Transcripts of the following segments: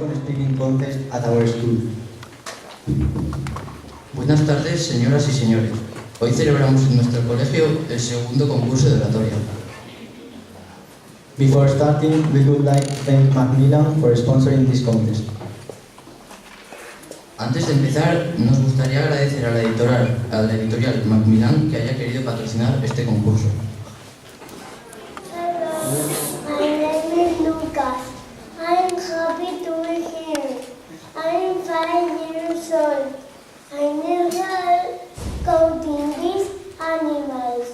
second speaking contest at our school. Buenas tardes, señoras y señores. Hoy celebramos en nuestro colegio el segundo concurso de oratoria. Before starting, we would like to thank Macmillan for sponsoring this contest. Antes de empezar, nos gustaría agradecer a la editorial Macmillan que haya querido patrocinar este concurso. Hello, my name is Lucas. I am happy to be here. I am 5 years old. I need help counting these animals.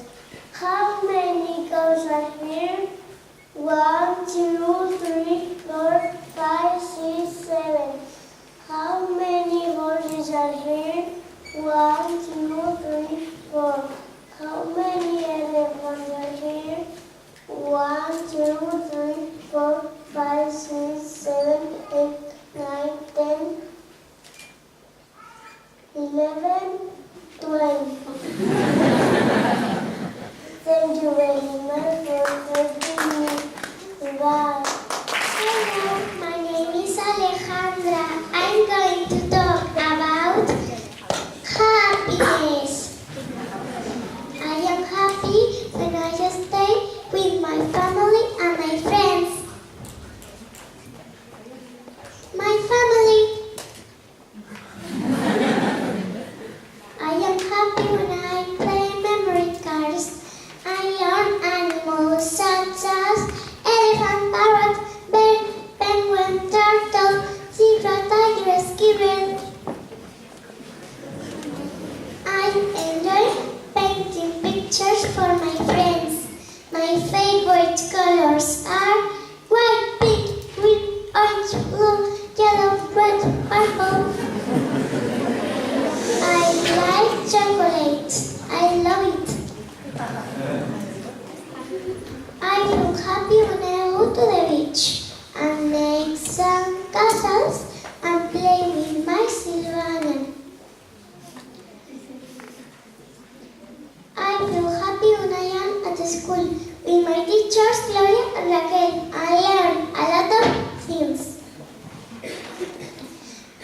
How many cows are here? 1, 2, 3, 4, 5, 6, 7. How many horses are here? 1, 2, 3, 4. How many elephants are here? 1, 2, 3, 4, 5, 6, 7, 8, 9, 10, 11, 12. Thank you very much for helping me. Bye. Hello, my name is Alejandra. I'm going to talk about happiness. I am happy when I stay with my family and my friends. My family. I am happy when I play memory cards. I learn animals such as elephant, parrot, bear, penguin, turtle, zebra, tiger, squirrel. I enjoy painting pictures for my friends. My favorite colors are white, pink, green, orange, blue, yellow, red, purple. I like chocolate. I love it. I feel happy when I go to the beach and make some castles and play with my Silvana. I feel happy when I am at school with my teachers Gloria and Raquel. I learn a lot of things.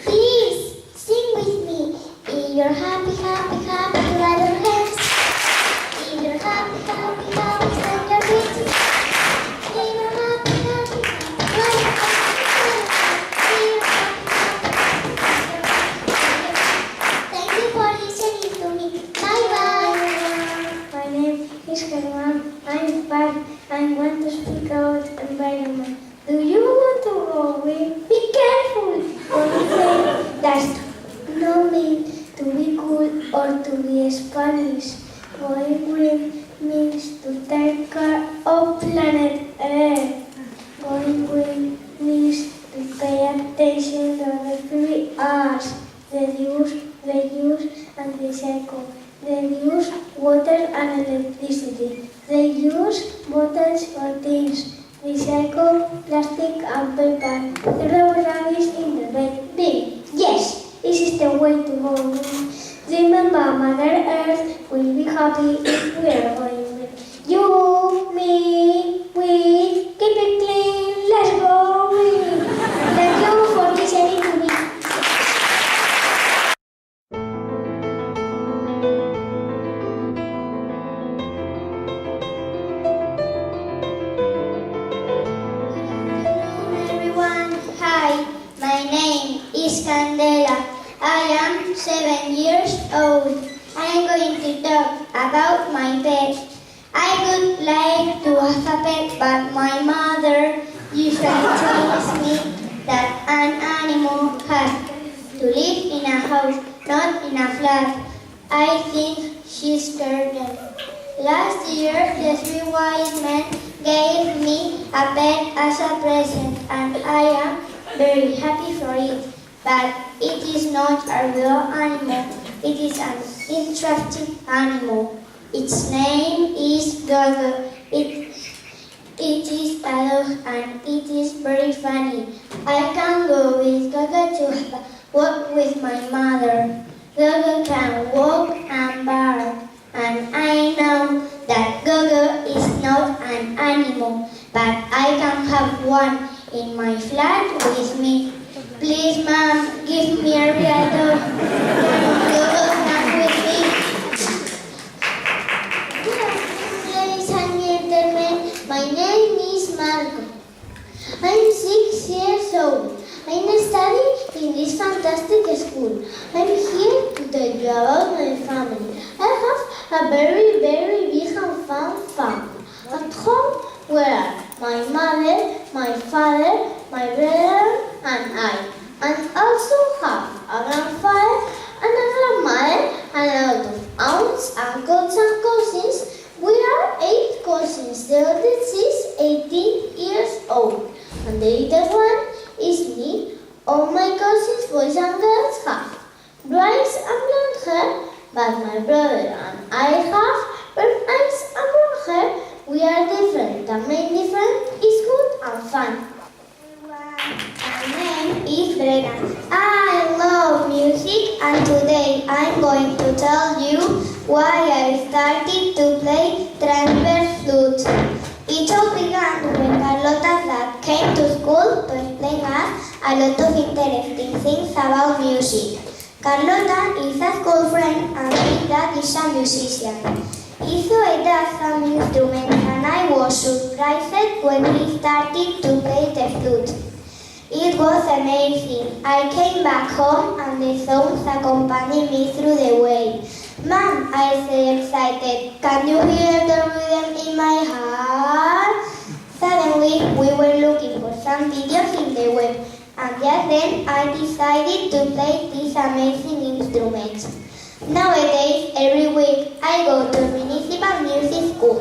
Please sing with me. If you're happy, happy, happy, clap your hands. If you're happy, happy, happy, stand your feet. If you're happy, happy, clap your hands. If you're happy, thank you for listening to me. Bye bye. My name is Germán. I'm 5. I want to speak about environment. Do you want to go green? Be careful! Don't say that's no mean to be cool or to be Spanish. Going green means to take care of planet Earth. Going green means to pay attention to the 3 R's. Reduce, reuse, and recycle. Reduce water and electricity. Reuse bottles for things. Recycle plastic and paper. Throw rubbish in the bin. Yes, this is the way to go. Remember, Mother Earth will be happy if we are going green. You, me, we, keep it clean. Let's go green. Thank you for listening to me. Hi, my name is Candela. I am 7 years old. I am going to talk about my pet. I would like to have a pet, but my mother usually tells me that an animal has to live in a house, not in a flat. I think she's scared them. Last year, the 3 wise men gave me a pet as a present, and I am very happy for it. But it is not a real animal. It is an interesting animal. Its name is Gogo. It is a dog and it is very funny. I can go with Gogo to have a walk with my mother. Gogo can walk and bark, and I know that Gogo is not an animal, but I can have one in my flat with me. Please, Mom, give me a real dog. You will come with me. Good afternoon, ladies and gentlemen. My name is Marco. I'm 6 years old. I'm studying in this fantastic school. I'm here to tell you about my family. I have a very, very big and fun family. At home, where are my mother, my father, my brother, and I. And also have a grandfather and a grandmother and a lot of aunts, uncles, and cousins. We are 8 cousins. The oldest is 18 years old. And the little one is me. All my cousins, boys and girls, have bright and blonde hair, but my brother and I have brown eyes and brown hair. We are different. The main difference is good and fun. My name is Brenna. I love music and today I'm going to tell you why I started to play transverse flute. It all began when Carlota's dad came to school to explain us a lot of interesting things about music. Carlota is a school friend and his dad is a musician. He does some instruments and I was surprised when he started to play the flute. It was amazing. I came back home and the songs accompanied me through the way. Mom, I said excited, can you hear the rhythm in my heart? Suddenly, we were looking for some videos in the web, and just then I decided to play these amazing instruments. Nowadays, every week, I go to municipal music school.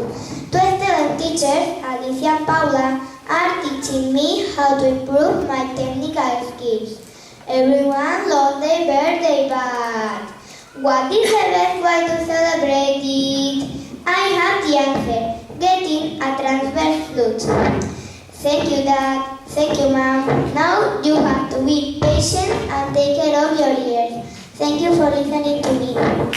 2 excellent teachers, Alicia and Paula, are teaching me how to improve my technical skills. Everyone loves their birthday, but what is the best way to celebrate it? I have the answer, getting a transverse flute. Thank you, Dad. Thank you, Mom. Now you have to be patient and take care of your ears. Thank you for listening to me. Hello,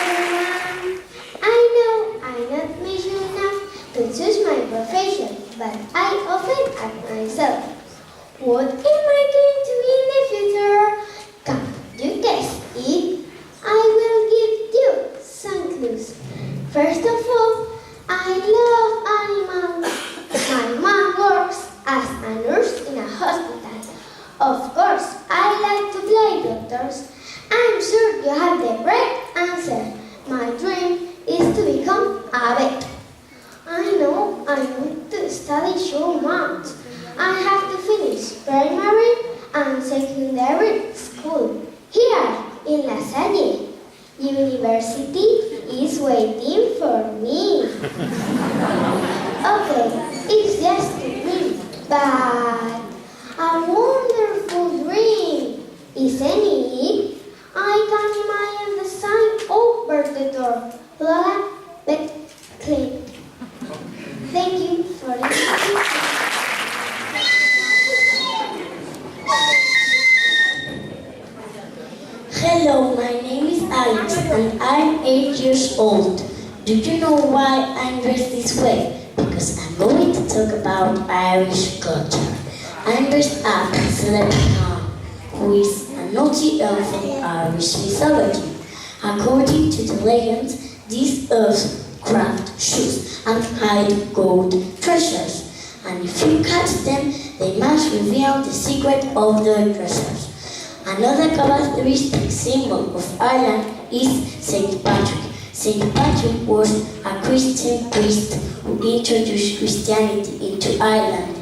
everyone. I know I'm not mature enough to choose my profession, but I often ask myself, what am I going to be in the future? Can you guess it? I will give you some clues. First of all, I love animals. My mom works as a nurse in a hospital. Of course, I like to play doctors. I'm sure you have the right answer. My dream is to become a vet. I know I need to study so much. I have to finish primary and secondary school here in La Salle. University is waiting for me. Okay, it's just a dream, but a wonderful dream, isn't it? I can imagine the sign over the door. Lola, Vet Clinic. Thank you for listening. Hello, my name is Alex and I'm 8 years old. Do you know why I'm dressed this way? Because I'm going to talk about Irish culture. I'm dressed up as Leprechaun, who is a naughty elf from Irish mythology. According to the legends, these elves craft shoes and hide gold treasures. And if you catch them, they must reveal the secret of the treasures. Another characteristic symbol of Ireland is Saint Patrick. Saint Patrick was a Christian priest who introduced Christianity into Ireland.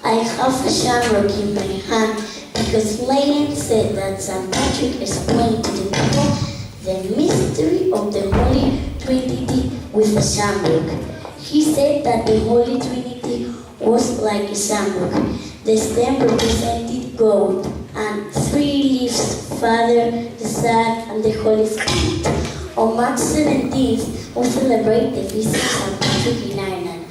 I have a shamrock in my hand because legend said that Saint Patrick explained to the people the mystery of the Holy Trinity with a shamrock. He said that the Holy Trinity was like a shamrock. The stem represented God, and 3 leaves, Father, the Son, and the Holy Spirit. On March 17th, we celebrate the feast of St. Patrick in Ireland,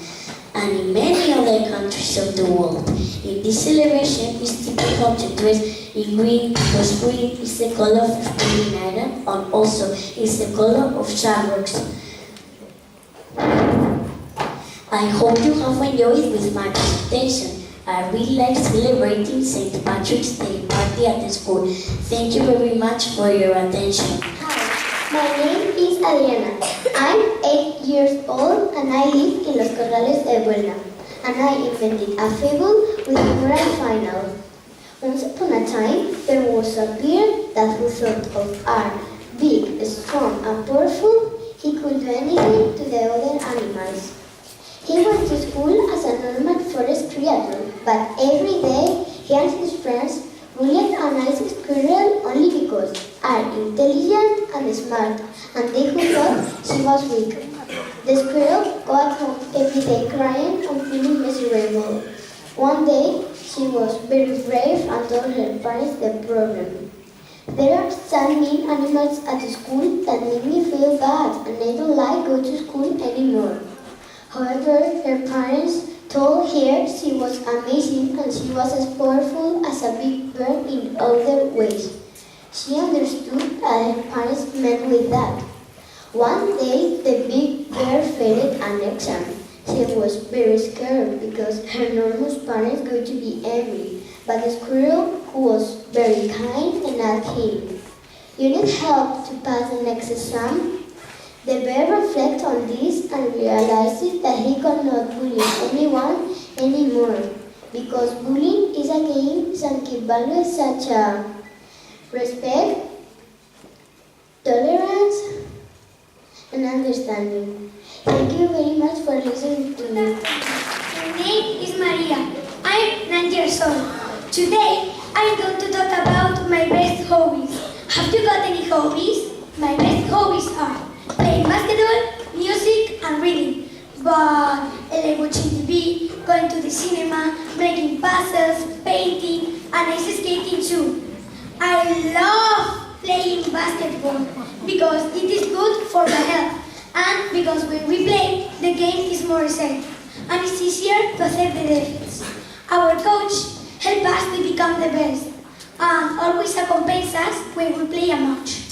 and in many other countries of the world. In this celebration, it's typical to dress in green, because green is the color of spring in Ireland, and also is the color of shamrocks. I hope you have enjoyed with my presentation. I really like celebrating St. Patrick's Day party at the school. Thank you very much for your attention. Hi, my name is Adriana. I'm 8 years old and I live in Los Corrales de Buelna. And I invented a fable with a moral final. Once upon a time, there was a bear that who thought of art, big, strong, and powerful, he could do anything to the other animals. He went to school as a normal forest creature, but every day he and his friends bullied a nice squirrel only because are intelligent and smart, and they who thought she was weak. The squirrel got home every day crying and feeling miserable. One day, she was very brave and told her parents the problem. There are some mean animals at school that make me feel bad and I don't like go to school anymore. However, her parents told her she was amazing and she was as powerful as a big bird in other ways. She understood that her parents meant with that. One day, the big bear failed an exam. She was very scared because her enormous parents were to be angry, but the squirrel, who was very kind, and asked him, "You need help to pass the next exam?" The bear reflected on this and realized that he could not bully anyone anymore, because bullying is against and key values such as respect, tolerance, and understanding. Thank you very much for listening to me. My name is Maria. I'm 9 years old. Today, I'm going to talk about my best hobbies. Have you got any hobbies? My best hobbies are playing basketball, music, and reading. But I like watching TV, going to the cinema, making puzzles, painting, and ice skating too. I love playing basketball because it is good for my health. And because when we play, the game is more safe and it's easier to save the defense. Our coach helps us to become the best and always accompanies us when we play a match.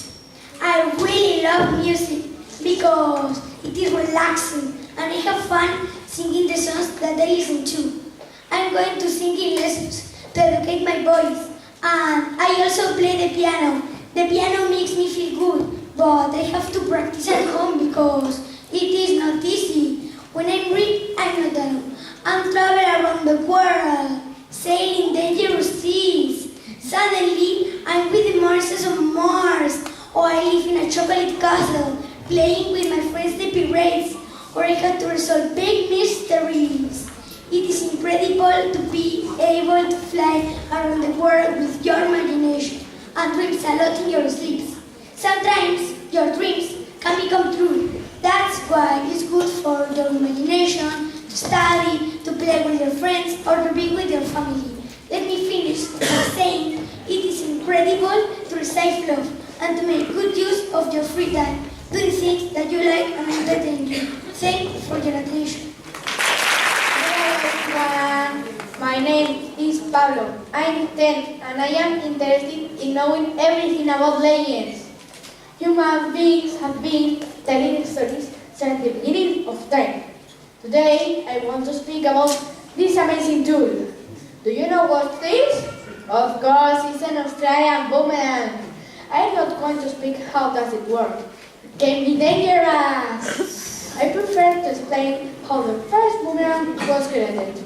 I really love music because it is relaxing and I have fun singing the songs that I listen to. I'm going to singing lessons to educate my voice, and I also play the piano. The piano makes me feel good, but I have to practice at home because it is not easy. When I'm read, I'm not alone. I'm traveling around the world, sailing dangerous seas. Suddenly, I'm with the monsters of Mars, or I live in a chocolate castle, playing with my friends the pirates, or I have to resolve big mysteries. It is incredible to be able to fly around the world with your imagination and dreams a lot in your sleeps. Sometimes your dreams can become true. That's why it's good for your imagination, to study, to play with your friends, or to be with your family. Let me finish by saying it is incredible to receive love and to make good use of your free time. Do the things that you like and entertain you. Thank you for your attention. Hello everyone, my name is Pablo. I'm 10 and I am interested in knowing everything about legends. Human beings have been telling stories since the beginning of time. Today I want to speak about this amazing tool. Do you know what it is? Of course, it's an Australian boomerang. I'm not going to speak how does it work. It can be dangerous. I prefer to explain how the first boomerang was created.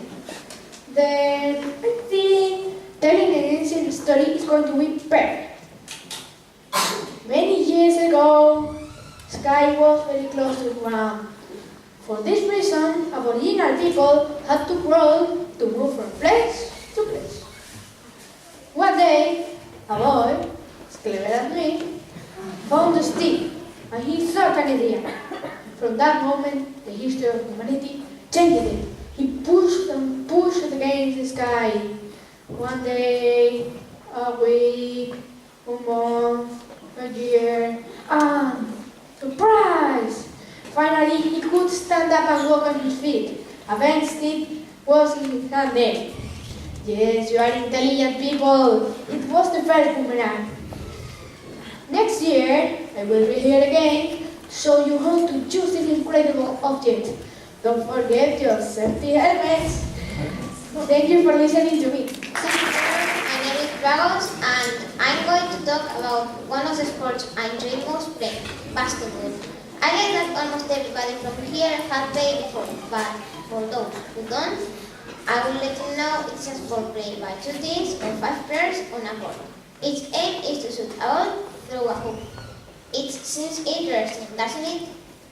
Then I think telling an ancient story is going to be perfect. Many years ago, sky was very close to the ground. For this reason, Aboriginal people had to crawl to move from place to place. One day, a boy, as clever as me, found a stick and he thought an idea. From that moment, the history of humanity changed. He pushed and pushed against the sky. One day, a week, a month, a year, and surprise! Finally, he could stand up and walk on his feet. A bent stick was in his hand then. Yes, you are intelligent people. It was the first boomerang. Next year, I will be here again to show you how to use this incredible object. Don't forget your safety helmets. Thank you for listening to me. My name is Dragos and I'm going to talk about one of the sports I enjoy most playing, basketball. I guess that almost everybody from here has played before, but for those who don't, I will let you know it's a sport played by 2 teams or 5 players on a court. Its aim is to shoot a ball through a hoop. It seems interesting, doesn't it?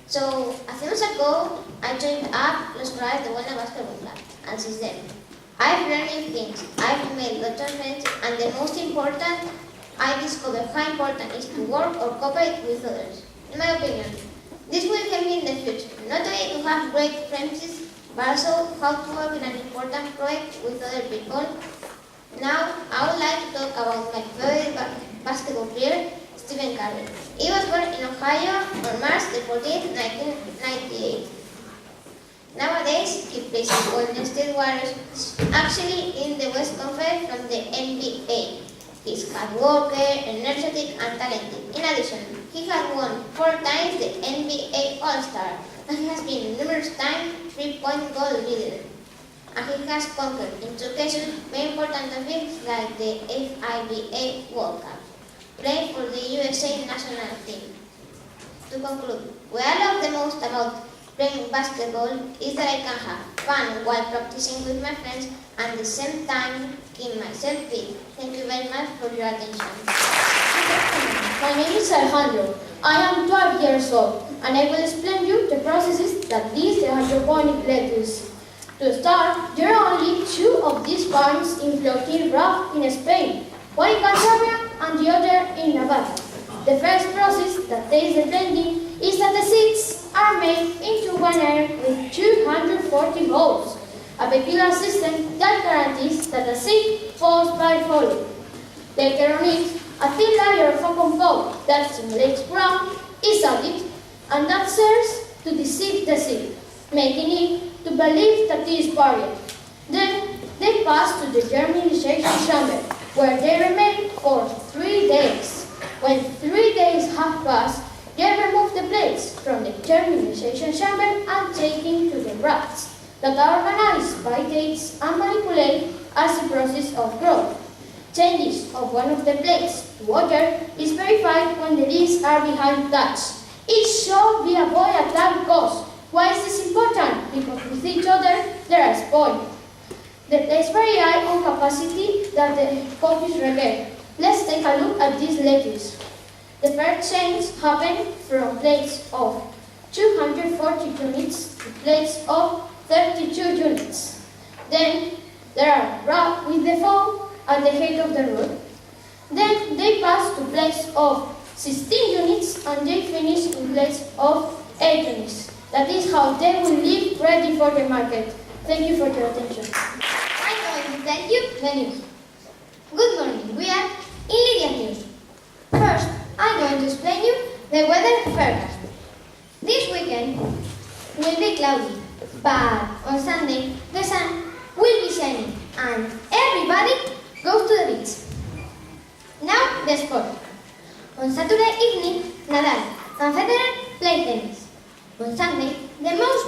So, a few months ago, I joined up Los Corrales de Buena Basketball Club, and since then, I've learned new things, I've made lots of friends, and the most important, I discovered how important it is to work or cooperate with others. In my opinion, this will help me in the future, not only to have great friendships, but also how to work in an important project with other people. Now, I would like to talk about my favorite basketball player, Stephen Curry. He was born in Ohio on March 14, 1998. Nowadays, he plays in Golden State Warriors, actually in the West Conference from the NBA. He's hard worker, energetic, and talented. In addition, he has won 4 times the NBA All-Star, and he has been numerous times three-point goal leader. And he has conquered, in 2 cases, very important events like the FIBA World Cup, playing for the USA national team. To conclude, what I love the most about playing basketball is that I can have fun while practicing with my friends and at the same time keep myself fit. Thank you very much for your attention. My name is Alejandro. I am 12 years old and I will explain you the processes that lead to hydroponic lettuce. To start, there are only 2 of these farms in Floquín Rock in Spain, one in Cantabria and the other in Navarra. The first process that takes the blending is that the seeds are made into one area with 240 holes, a peculiar system that guarantees that the seed falls by falling. Later on it, a thin layer of a compound that simulates ground is added, and that serves to deceive the seed, making it to believe that it is buried. Then they pass to the germination chamber, where they remain for 3 days. When 3 days have passed, they remove the plates from the germination chamber and taken to the rafts that are organized by dates and manipulated as the process of growth. Changes of one of the plates to other is verified when the leaves are behind touch. It should be avoided at all costs. Why is this important? Because with each other they are spoiled. There is very high on capacity that the copies repair. Let's take a look at this lettuce. The first change happened from plates of 240 units to plates of 32 units. Then they are wrapped with the foam at the head of the root. Then they pass to plates of 16 units and they finish in plates of 8 units. That is how they will live ready for the market. Thank you for your attention. I'm going to tell you the news. Good morning, we are in Lydia News. First, I'm going to explain you the weather forecast. This weekend will be cloudy, but on Sunday the sun will be shining and everybody goes to the beach. Now the sport. On Saturday evening, Nadal and Federer play tennis. On Sunday, the most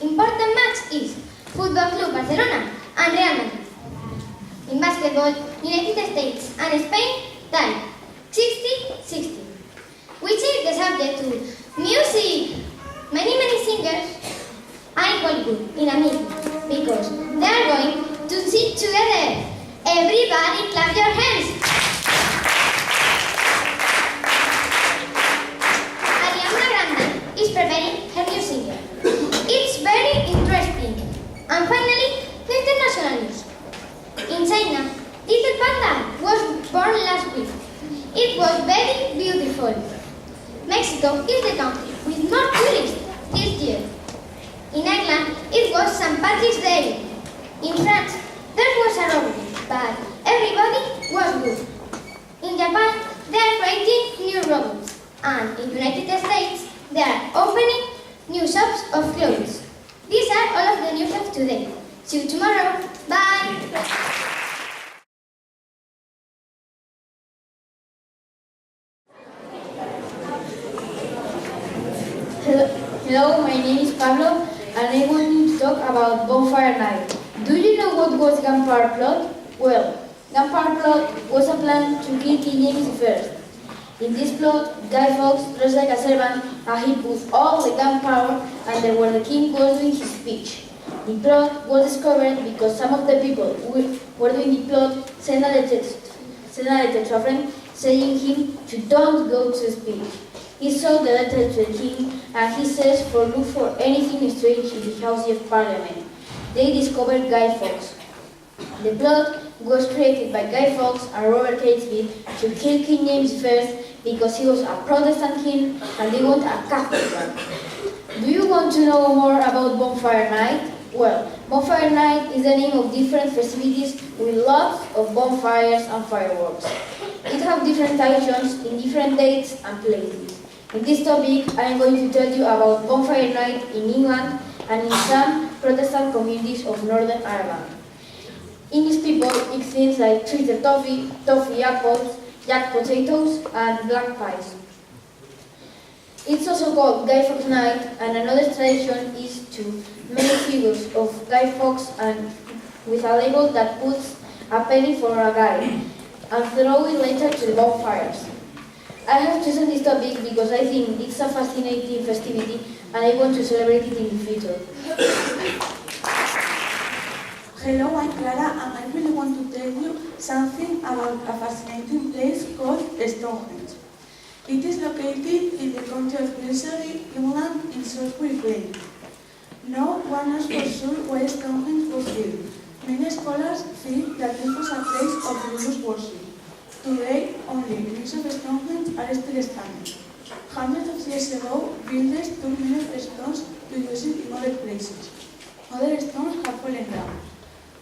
important match is Football Club Barcelona and Real Madrid. In basketball, United States and Spain tie 60-60. We change the subject to music. Many singers are equally good in a meeting because they are going to sing together. Everybody clap your hands. Ariana Grande is preparing her new single. It's very interesting. And finally, the international news. In China, little panda was born last week. It was very beautiful. Mexico is the country with more tourists this year. In Ireland, it was St. Patrick's Day. In France, there was a robbery, but everybody was good. In Japan, they are creating new robots. And in the United States, they are opening new shops of clothes. These are all of the news of today. See you tomorrow. Bye. Hello, my name is Pablo and I want to talk about Bonfire Night. Do you know what was gunpowder plot? Well, gunpowder plot was a plan to kill King James I. In this plot, Guy Fawkes dressed like a servant and he put all the gunpowder under where the king was doing his speech. The plot was discovered because some of the people who were doing the plot sent a letter to a friend saying him to don't go to the speech. He saw the letter to the king and he says for look for anything strange in the House of Parliament. They discovered Guy Fawkes. The plot was created by Guy Fawkes and Robert Catesby to kill King James I because he was a Protestant king and they want a Catholic one. Do you want to know more about Bonfire Night? Well, Bonfire Night is the name of different festivities with lots of bonfires and fireworks. It has different traditions in different dates and places. In this topic, I am going to tell you about Bonfire Night in England and in some Protestant communities of Northern Ireland. English people eat things like treated toffee apples, jack potatoes, and black pies. It's also called Guy Fawkes Night, and another tradition is to make figures of Guy Fawkes and with a label that puts a penny for a guy and throw it later to the bonfires. I have chosen this topic because I think it's a fascinating festivity and I want to celebrate it in the future. Hello, I'm Clara and I really want to tell you something about a fascinating place called Stonehenge. It is located in the county of Wiltshire, England, in Salisbury Plain. No one knows for sure why Stonehenge was built. Many scholars think that it was a place of religious worship. Today, only ruins of Stonehenge are still standing. Hundreds of years ago, builders took many of the stones to use it in other places. Other stones have fallen down,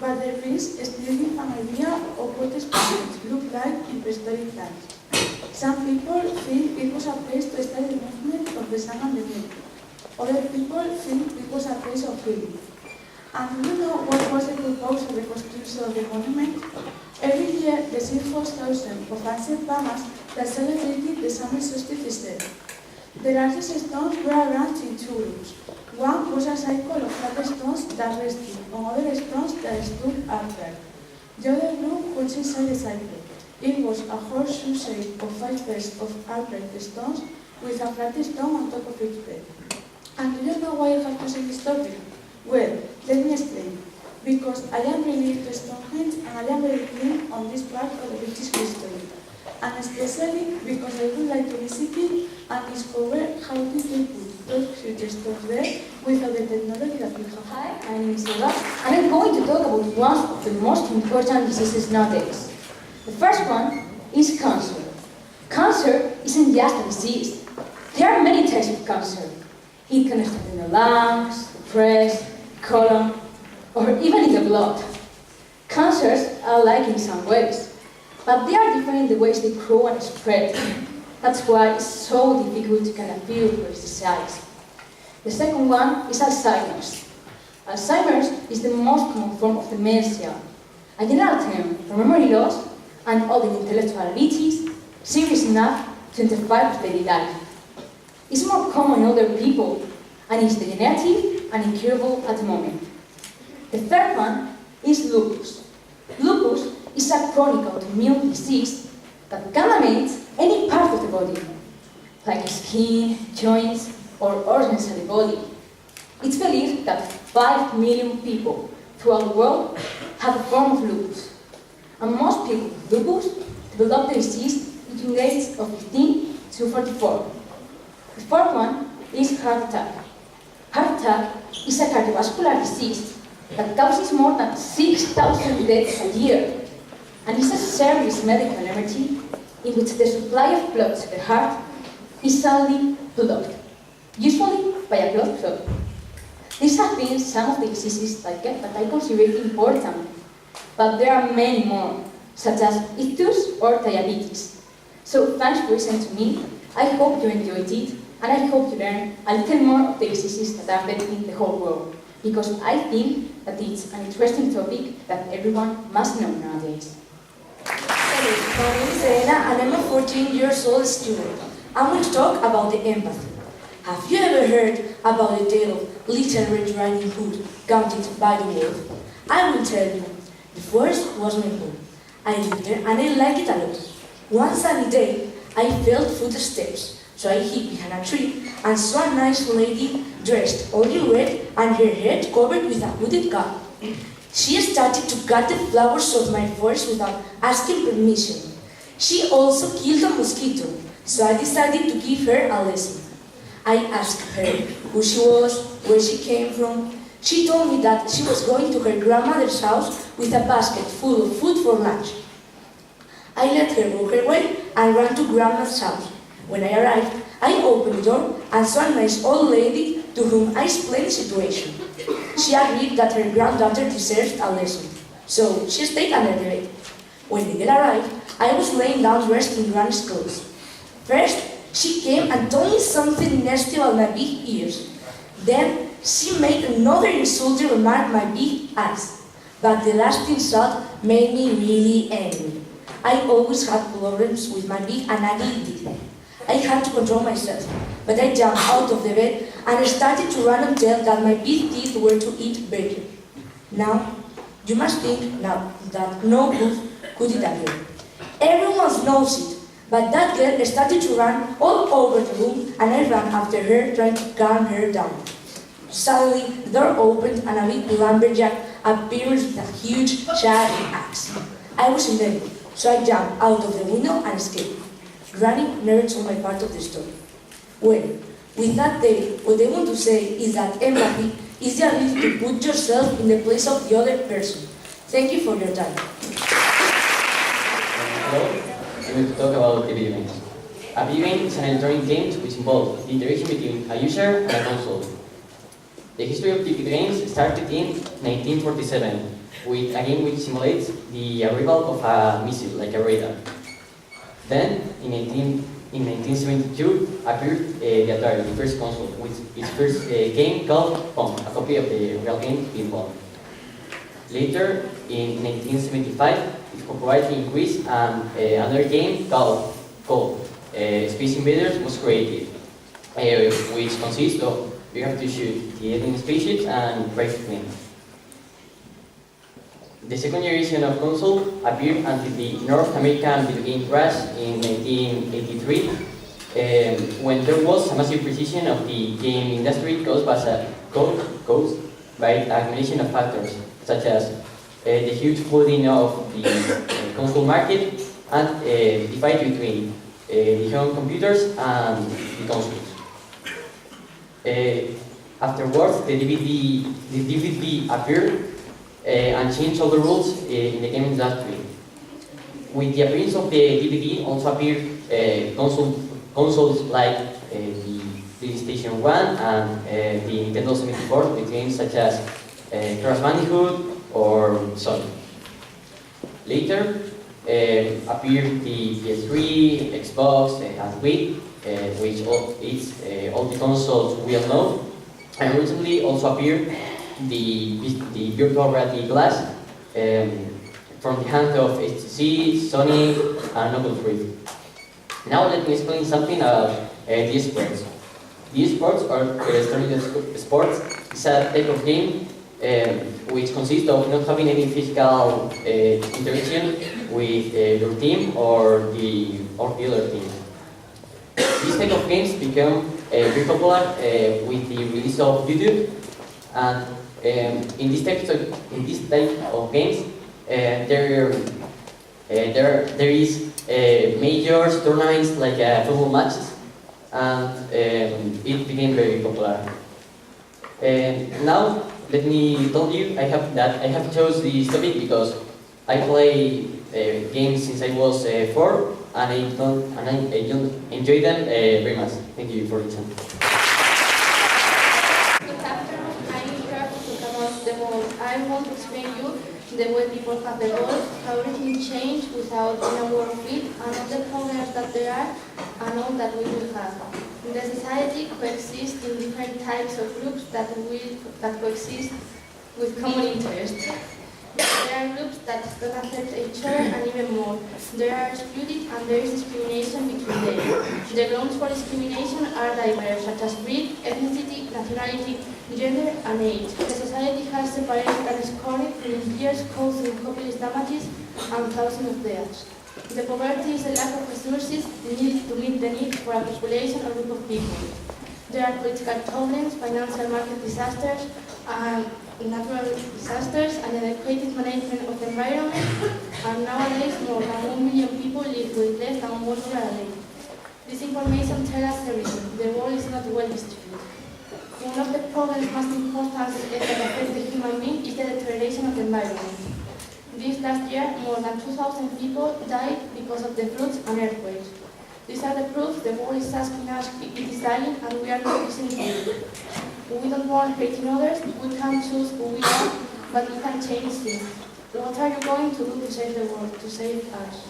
but the ruins still give an idea of what Stonehenge looked like in prehistoric times. Some people think it was a place to study the movement of the sun and the moon. Other people think it was a place of healing. And do you know what was the purpose of the construction of the monument? Every year, the city hosts thousands of ancient pagas that celebrated the summer solstice day. The largest stones were arranged in two groups. One was a cycle of flat stones that rested on other stones that stood upright. The other group was inside the cycle. It was a horseshoe shape of 5 pairs of upright stones with a flat stone on top of each pair. And do you know why I have chosen this topic? Well, let me explain. Because I am really into Stonehenge and I am very keen on this part of the British history. And especially because I would like to visit it and discover how did they put those huge stones there without the technology that we have. Hi, my name is Eva, and I'm going to talk about one of the most important diseases nowadays. The first one is cancer. Cancer isn't just a disease. There are many types of cancer. It can start in the lungs, the breast, colon, or even in the blood. Cancers are alike in some ways, but they are different in the ways they grow and spread. That's why it's so difficult to get a view of its size. The second one is Alzheimer's. Alzheimer's is the most common form of dementia, a general term for memory loss and other intellectual abilities serious enough to interfere with daily life. It's more common in older people and is degenerative and incurable at the moment. The third one is lupus. Lupus is a chronic autoimmune disease that can damage any part of the body, like skin, joints, or organs of the body. It's believed that 5 million people throughout the world have a form of lupus, and most people with lupus develop the disease between the ages of 15 to 44. The fourth one is heart attack. Heart attack is a cardiovascular disease that causes more than 6,000 deaths a year, and is a serious medical emergency in which the supply of blood to the heart is suddenly blocked, usually by a blood clot. These have been some of the diseases that I consider important, but there are many more, such as ictus or diabetes. So thanks for listening to me. I hope you enjoyed it, and I hope you learn a little more of the diseases that are affecting the whole world, because I think that it's an interesting topic that everyone must know nowadays. My name is Elena and I'm a 14 years old student. I'm going to talk about the empathy. Have you ever heard about the tale of Little Red Riding Hood, Gauntlet by the Wolf? I will tell you. The first was my home. I lived there and I liked it a lot. One sunny day, I felt footsteps, so I hid behind a tree and saw a nice lady dressed all in red and her head covered with a hooded cap. She started to cut the flowers of my forest without asking permission. She also killed a mosquito, so I decided to give her a lesson. I asked her who she was, where she came from. She told me that she was going to her grandmother's house with a basket full of food for lunch. I let her go her way and ran to Grandma's house. When I arrived, I opened the door and saw a nice old lady to whom I explained the situation. She agreed that her granddaughter deserved a lesson, so she stayed under the bed. When the girl arrived, I was laying down dressed in Granny's clothes. First, she came and told me something nasty about my big ears. Then, she made another insulting remark about my big eyes. But the last insult made me really angry. I always had problems with my big and ugly teeth. I had to control myself, but I jumped out of the bed and started to run and tell that my big teeth were to eat better. Now, you must think now that no good could it appear. Everyone knows it, but that girl started to run all over the room and I ran after her trying to calm her down. Suddenly, the door opened and a big lumberjack appeared with a huge sharp axe. I was in danger, so I jumped out of the window and escaped. Granny never told my part of the story. Well, with that day, what I want to say is that empathy is the ability to put yourself in the place of the other person. Thank you for your time. Hello, I'm going to talk about the video games. A video game is an electronic game which involves the interaction between a user and a console. The history of video games started in 1947 with a game which simulates the arrival of a missile, like a radar. Then, in 1972, appeared the Atari, the first console, with its first game called Pong, a copy of the real game Ping Pong. Later, in 1975, its popularity increased and another game called Space Invaders was created, which consists of you have to shoot the alien spaceships and try to win. The second generation of console appeared until the North American video game crash in 1983, when there was a massive recession of the game industry caused by a combination of factors, such as the huge flooding of the console market and the fight between the home computers and the consoles. Afterwards, the DVD appeared and changed all the rules in the game industry. With the appearance of the DVD, also appeared consoles like the PlayStation 1 and the Nintendo 64 with games such as Crash Bandicoot or Sonic. Later appeared the PS3, Xbox, and Wii, which all the consoles we all know. And recently also appeared the virtual reality glass from the hand of HTC, Sony, and Oculus Rift. Now let me explain something about esports. Esports or electronic sports is a type of game which consists of not having any physical interaction with your team or the other team. These type of games become very popular with the release of YouTube, and in this type of games there is major tournaments like football matches, and it became very popular. Now let me tell you I have chose this topic because I play games since I was 4, and I enjoy them very much. Thank you for listening. Good afternoon, I'm here to talk about the world. I want to explain you the way people have the world, how everything changed without being aware of it, and all the problems that there are, and all that we will have. The society coexists in different types of groups that coexist with common interests. There are groups that don't affect each other, and even more. They are excluded and there is discrimination between them. The grounds for discrimination are diverse, such as breed, ethnicity, nationality, gender, and age. The society has separated and scored in years causing copious damages and thousands of deaths. The poverty is a lack of resources needed to meet the needs for a population or group of people. There are political problems, financial market disasters, and natural disasters, and inadequate management of the environment, and nowadays more than 1 million people live with less than $1 a day. This information tells us everything. The world is not well distributed. One of the problems most important that affect the human being is the deterioration of the environment. This last year, more than 2,000 people died because of the floods and earthquakes. These are the proofs the world is asking us if it is dying, and we are not listening to it. We don't want hurting others, we can choose who we are, but we can change things. What are you going to do to save the world, to save us?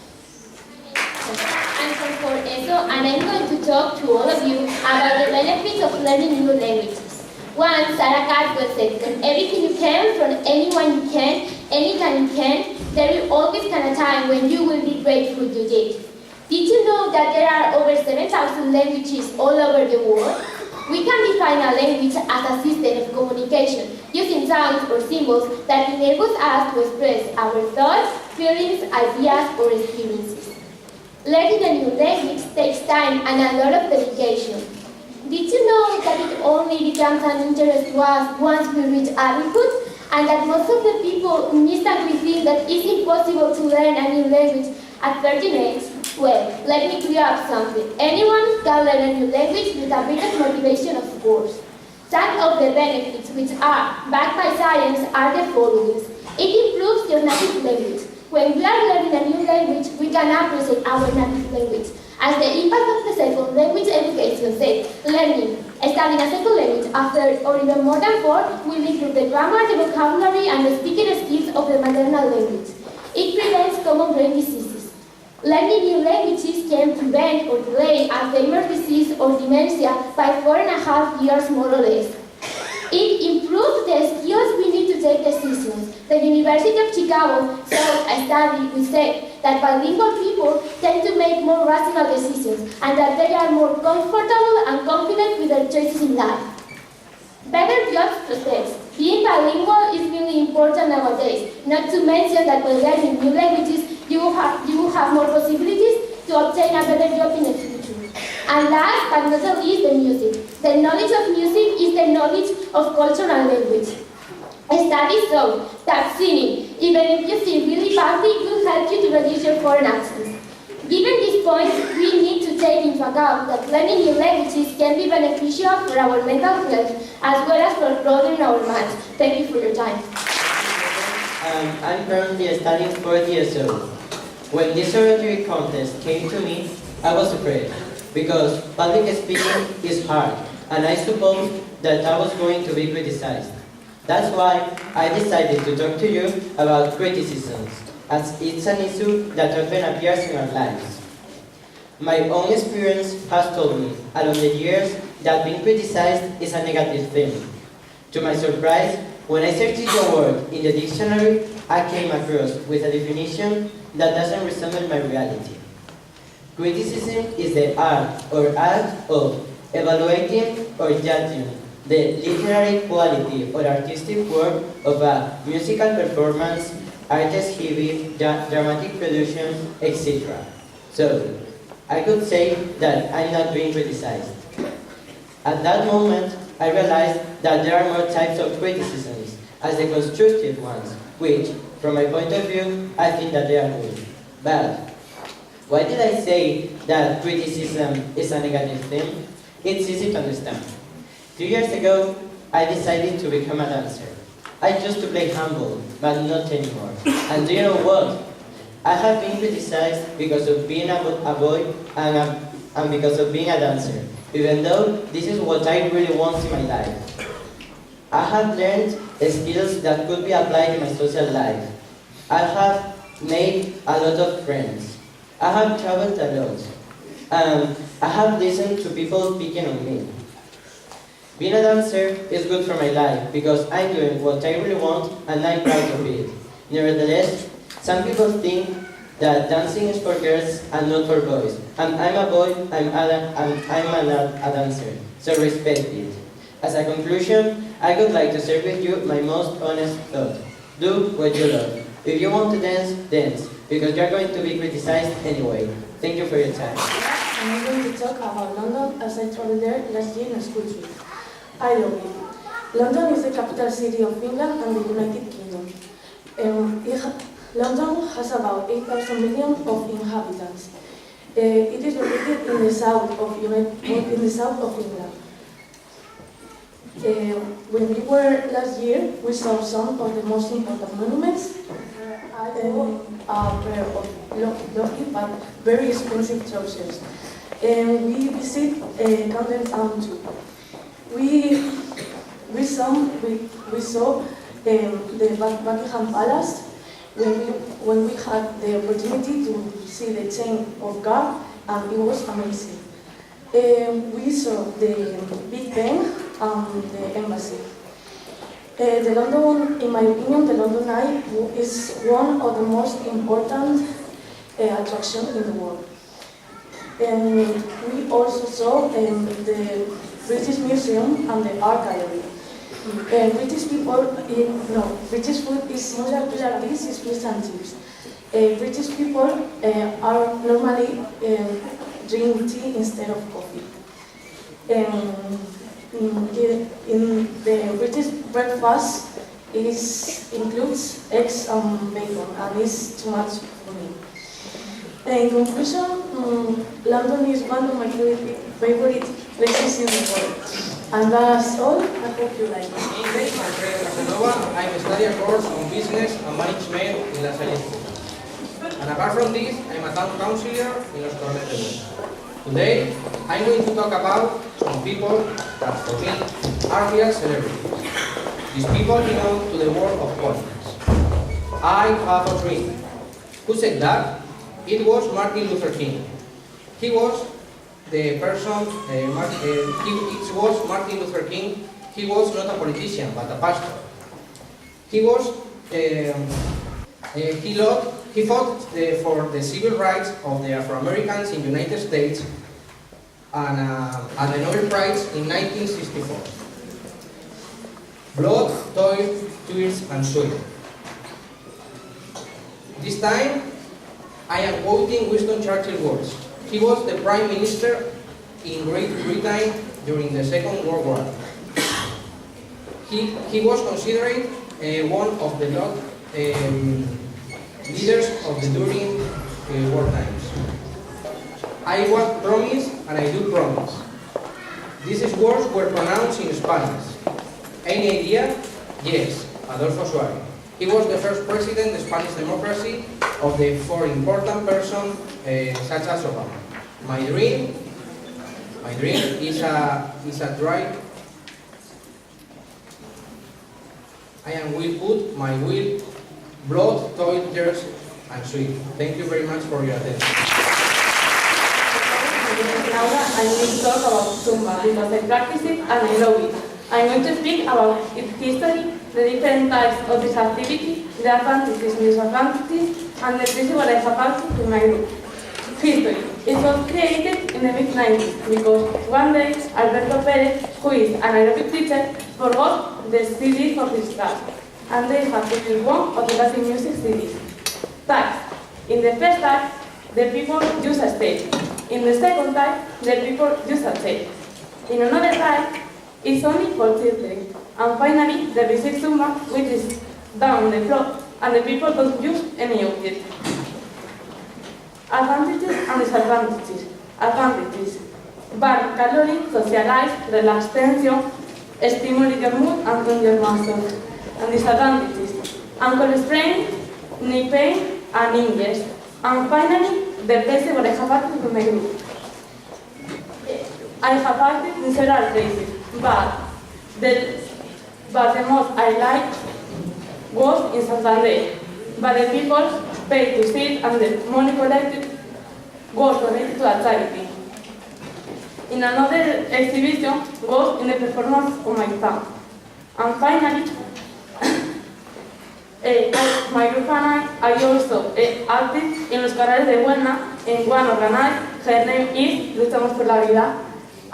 I'm Concurso, and I'm going to talk to all of you about the benefits of learning new languages. Once, Sarah Caswell said, "Learn everything you can from anyone you can, anytime you can. There will always come a time when you will be grateful you did." Did you know that there are over 7,000 languages all over the world? We can define a language as a system of communication using sounds or symbols that enables us to express our thoughts, feelings, ideas, or experiences. Learning a new language takes time and a lot of dedication. Did you know that it only becomes an interest to us once we reach adulthood? And that most of the people mistakenly think that it's impossible to learn a new language at 13 age? Well, let me clear up something. Anyone can learn a new language with a bit of motivation, of course. Some of the benefits, which are backed by science, are the following. It improves your native language. When we are learning a new language, we can appreciate our native language. As the impact of the second language education said, learning, studying a second language after or even more than 4 will improve the grammar, the vocabulary, and the speaking skills of the maternal language. It prevents common brain diseases. Learning new languages can prevent or delay Alzheimer's disease or dementia by 4.5 years more or less. It improves the skills we need to take decisions. The University of Chicago saw a study which said that bilingual people tend to make more rational decisions and that they are more comfortable and confident with their choices in life. Better job prospects. Being bilingual is really important nowadays, not to mention that by learning new languages, you will have more possibilities to obtain a better job in the future. And last but not the least, the music. The knowledge of music is the knowledge of culture and language. Studies show that singing, even if you sing really badly, will help you to reduce your foreign accents. Given this point, we need to take into account that learning new languages can be beneficial for our mental health as well as for broadening our minds. Thank you for your time. I'm currently studying 4th year old. When this oratory contest came to me, I was afraid, because public speaking is hard, and I supposed that I was going to be criticized. That's why I decided to talk to you about criticisms, as it's an issue that often appears in our lives. My own experience has told me, along the years, that being criticized is a negative thing. To my surprise, when I searched the word in the dictionary, I came across with a definition that doesn't resemble my reality. Criticism is the art or act of evaluating or judging the literary quality or artistic work of a musical performance, artist heavy, dramatic production, etc. So, I could say that I'm not being criticized. At that moment, I realized that there are more types of criticisms as the constructive ones, which, from my point of view, I think that they are good. But, why did I say that criticism is a negative thing? It's easy to understand. 2 years ago, I decided to become a dancer. I used to play handball, but not anymore. And do you know what? I have been criticized because of being a boy and because of being a dancer, even though this is what I really want in my life. I have learned skills that could be applied in my social life. I have made a lot of friends. I have traveled a lot. I have listened to people speaking on me. Being a dancer is good for my life because I'm doing what I really want and I'm proud of it. Nevertheless, some people think that dancing is for girls and not for boys. And I'm a boy, I'm a dancer, so respect it. As a conclusion, I would like to share with you my most honest thought. Do what you love. If you want to dance, dance, because you're going to be criticized anyway. Thank you for your time. I'm going to talk about London as I traveled there last year in a school trip. I love it. London is the capital city of England and the United Kingdom. London has about 8,000 million of inhabitants. It is located in the south of England. When we were last year, we saw some of the most important monuments. A pair of lucky but very expensive trousers. And we visit Camden Town too. We saw the Buckingham Palace when we had the opportunity to see the chain of guard, and it was amazing. We saw the Big Ben and the embassy. In my opinion, the London Eye is one of the most important attractions in the world. We also saw the British Museum and the Art Gallery. British food is similar to like this, is fish and chips. British people are normally drink tea instead of coffee. In the British breakfast includes eggs and bacon, and it's too much for me. In conclusion, London is one of my favorite places in the world. And that's all. I hope you like it. English, I'm Fred Casanova. I'm studying a course on business and management in La Salle. And apart from this, I'm a town councillor in Los Cornetes. Today, I'm going to talk about some people that for me are real celebrities. These people belong to the world of politics. I have a dream. Who said that? It was Martin Luther King. He was the person, it was Martin Luther King. He was not a politician, but a pastor. He fought for the civil rights of the Afro-Americans in the United States and the Nobel Prize in 1964. Blood, toil, tears, and sweat. This time, I am quoting Winston Churchill's words. He was the Prime Minister in Great Britain during the Second World War. He was considered one of the leaders of the during war times. I was promised, and I do promise. These words were pronounced in Spanish. Any idea? Yes, Adolfo Suárez. He was the first president of Spanish democracy of the four important persons such as Obama. My dream is a drive. I will put my will, blood, toil, tears, and sweat. Thank you very much for your attention. Now I'm going to talk about Zumba because I practice it and I love it. I'm going to speak about its history, the different types of this activity, the advantages and disadvantages, and the principal I have practiced in my group. History. It was created in the mid-90s because one day Alberto Perez, who is an aerobic teacher, forgot the CD for his class, and they had to use one of the Latin music CDs. Types. In the first type, the people use a stage. In the second type, the people use a tape. In another type, it's only for children. And finally, the basic Zumba, which is down on the floor, and the people don't use any object. Advantages and disadvantages. Advantages. Burn calories, socialize, relax tension, stimulate your mood and tone your muscles. And disadvantages. Ankle sprain, knee pain, and injuries. And finally, the place where I have acted with my group. I have acted in several places, but the most I liked was in Santander. But the people paid to see it and the money collected was donated to a charity. In another exhibition was in the performance of my town. And finally, my group and I also acted in Los Corrales de Huelna in one organized. Her name is Luchamos por la Vida.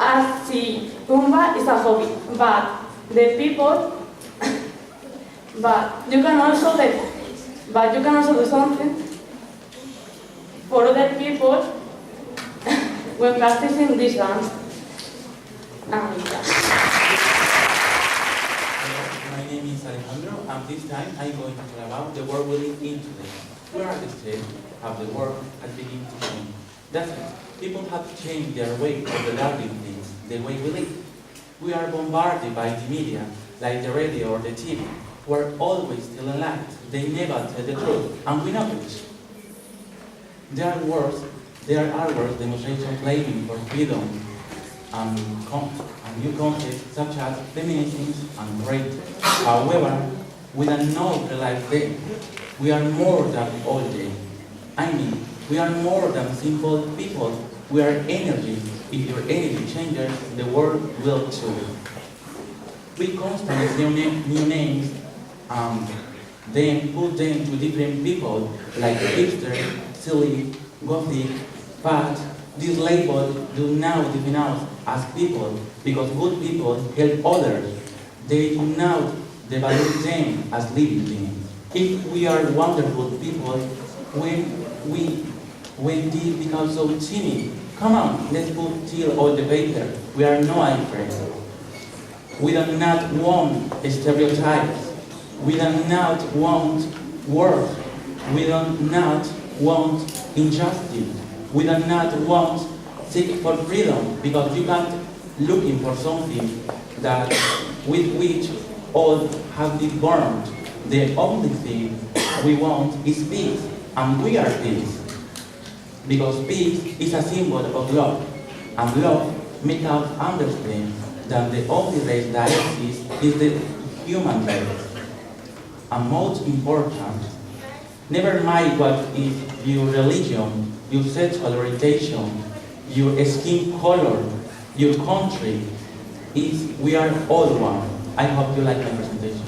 As see, Zumba is a hobby, but the people, but you can also do something for other people when practicing this dance. My name is Alejandro, and this time I'm going to talk about the world we live in today. We are at the stage of the world has begun to change. That's it. People have to change their way of regarding things, the way we live. We are bombarded by the media, like the radio or the TV, who are always telling lies. They never tell the truth, and we know it. There are words demonstrations claiming for freedom and new concepts such as feminism and rape. However, we don't know realize them. We are more than all them. We are more than simple people. We are energy. If your energy changes, the world will too. We constantly new names and then put them to different people like hipster, silly, gothic, but these labels do now define us as people because good people help others. They do not devalue them as living things. If we are wonderful people, when they become so timid, come on, let's put till all the paper. We are not afraid. We do not want stereotypes. We do not want wars. We do not want injustice. We do not want seek for freedom because you can't looking for something that with which all have been burned. The only thing we want is peace, and we are peace. Because peace is a symbol of love, and love makes us understand that the only race that exists is the human race. And most important, never mind what is your religion, your sexual orientation, your skin color, your country, we are all one. I hope you like my presentation.